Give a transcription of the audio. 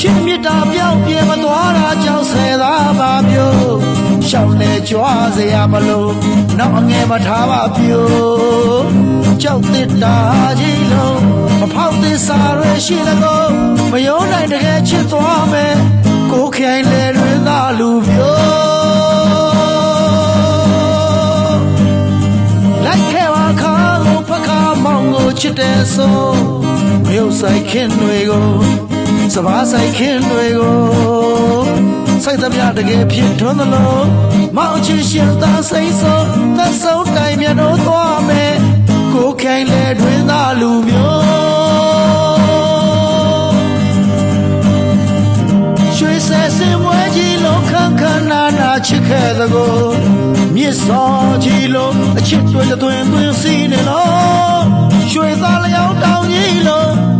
ချစ်မြတ်တာပြောင်းပြေမသွားတာကြောင့်ဆယ်သားပါမျိုးရှောင်းလေကြွားစရာမလို့နောက်အငယ်မထားပါပြိုကြောက်တစ်တာကြီးလုံးမဖောက်သစ္စာတွေရှိတကောမယုံနိုင်တကယ်ချစ်သွားမယ်ကိုခိုင်လေတွင်သာလူပြိုလိုက်ခဲ့ပါခါကိုဖခါမောင်ကိုချစ်တဲ့ဆိုမြို့ဆိုင်ခင်တွေကိုစဘာဆိုင်ခင်တွေကိုစိုက်သမျှတကယ်ဖြစ်ထွန်းသလိုမောင်ချစ်ရှင်သာစိတ်ဆိုသက်ဆုံးတိုင်မြတ်တို့သွားမယ်ကိုခိုင်လေတွင်သာလူမျိုးရွှေဆယ်စင်မွဲကြီးလုံးခန်းခန်းနာနာချစ်ခဲ့သကိုမြစ်စောကြီးလုံးအချစ်တွေသွင်းသွင်းစီးနေလို့ရွှေသားလျောင်းတောင်ကြီးလုံး